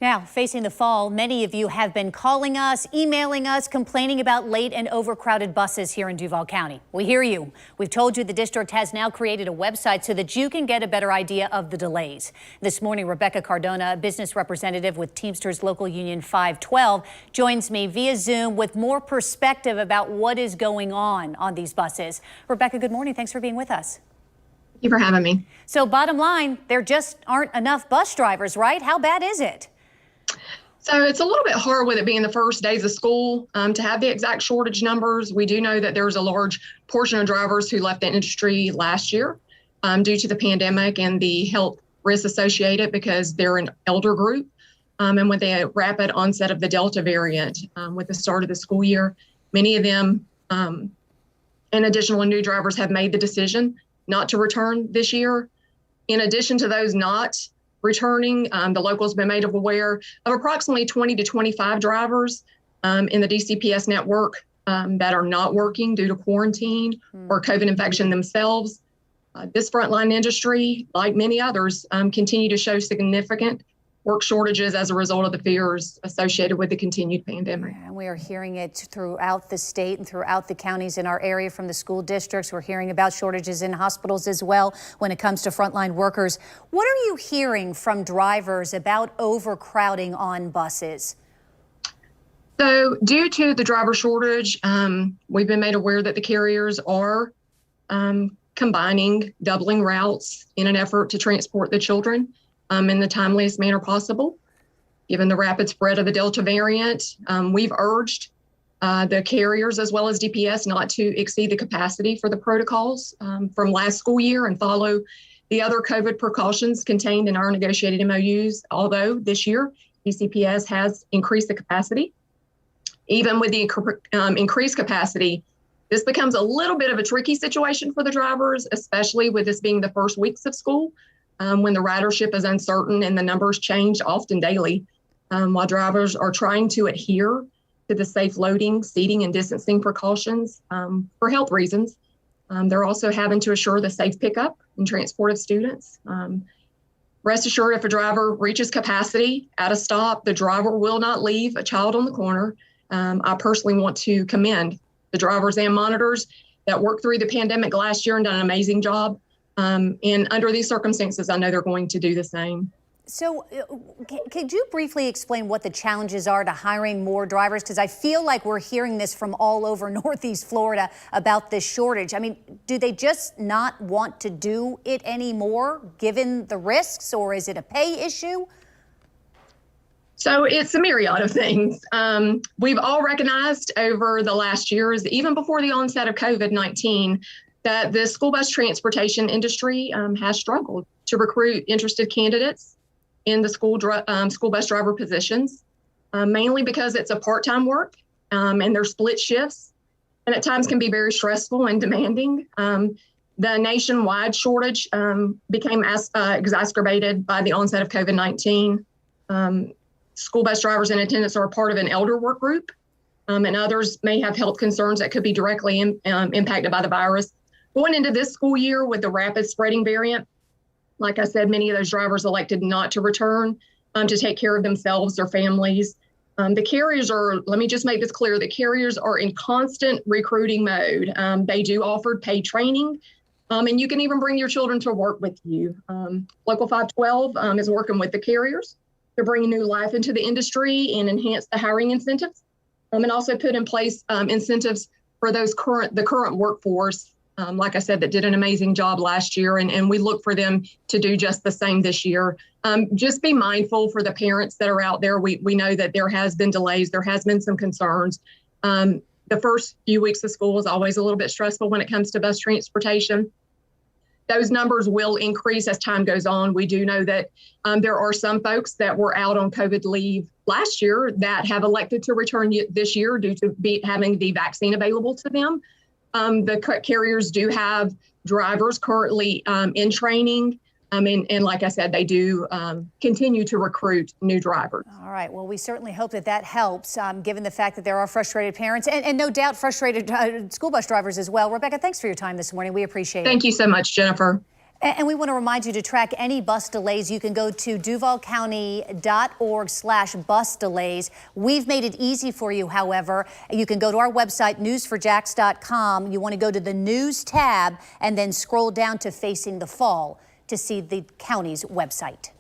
Now, facing the fall, many of you have been calling us, emailing us, complaining about late and overcrowded buses here in Duval County. We hear you. We've told you the district has now created a website so that you can get a better idea of the delays. This morning, Rebecca Cardona, a business representative with Teamsters Local Union 512, joins me via Zoom with more perspective about what is going on these buses. Rebecca, good morning. Thanks for being with us. Thank you for having me. So bottom line, there just aren't enough bus drivers, right? How bad is it? So it's a little bit hard with it being the first days of school to have the exact shortage numbers. We do know that there's a large portion of drivers who left the industry last year due to the pandemic and the health risks associated because they're an elder group. And with the rapid onset of the Delta variant with the start of the school year, many of them and additional new drivers have made the decision not to return this year. In addition to those not returning, the locals been made aware of approximately 20 to 25 drivers in the DCPS network that are not working due to quarantine or COVID infection themselves. This frontline industry, like many others, continue to show significant work shortages as a result of the fears associated with the continued pandemic. And we are hearing it throughout the state and throughout the counties in our area from the school districts. We're hearing about shortages in hospitals as well when it comes to frontline workers. What are you hearing from drivers about overcrowding on buses? So due to the driver shortage, we've been made aware that the carriers are combining, doubling routes in an effort to transport the children in the timeliest manner possible. Given the rapid spread of the Delta variant, we've urged the carriers as well as DPS not to exceed the capacity for the protocols from last school year and follow the other COVID precautions contained in our negotiated MOUs, although this year DCPS has increased the capacity. Even with the increased capacity, this becomes a little bit of a tricky situation for the drivers, especially with this being the first weeks of school. When the ridership is uncertain and the numbers change often daily, while drivers are trying to adhere to the safe loading, seating, and distancing precautions for health reasons. They're also having to assure the safe pickup and transport of students. Rest assured, if a driver reaches capacity at a stop, the driver will not leave a child on the corner. I personally want to commend the drivers and monitors that worked through the pandemic last year and done an amazing job. And under these circumstances, I know they're going to do the same. So could you briefly explain what the challenges are to hiring more drivers? Because I feel like we're hearing this from all over Northeast Florida about this shortage. I mean, do they just not want to do it anymore given the risks, or is it a pay issue? So it's a myriad of things. We've all recognized over the last years, even before the onset of COVID-19, that the school bus transportation industry has struggled to recruit interested candidates in the school bus driver positions, mainly because it's a part-time work and they're split shifts, and at times can be very stressful and demanding. The nationwide shortage became exacerbated by the onset of COVID-19. School bus drivers in attendance are a part of an elder work group, and others may have health concerns that could be directly impacted by the virus. Going into this school year with the rapid spreading variant, like I said, many of those drivers elected not to return to take care of themselves, their families. The carriers are, let me just make this clear, the carriers are in constant recruiting mode. They do offer paid training, and you can even bring your children to work with you. Local 512 is working with the carriers to bring new life into the industry and enhance the hiring incentives, and also put in place incentives for the current workforce. Like I said, that did an amazing job last year, and we look for them to do just the same this year. Just be mindful for the parents that are out there. We know that there has been delays. There has been some concerns. The first few weeks of school is always a little bit stressful when it comes to bus transportation. Those numbers will increase as time goes on. We do know that there are some folks that were out on COVID leave last year that have elected to return this year due to having the vaccine available to them. The carriers do have drivers currently in training. And like I said, they do continue to recruit new drivers. All right. Well, we certainly hope that helps, given the fact that there are frustrated parents and no doubt frustrated school bus drivers as well. Rebecca, thanks for your time this morning. We appreciate it. Thank you so much, Jennifer. And we want to remind you to track any bus delays. You can go to duvalcounty.org/bus delays. We've made it easy for you, however. You can go to our website, newsforjax.com. You want to go to the News tab and then scroll down to Facing the Fall to see the county's website.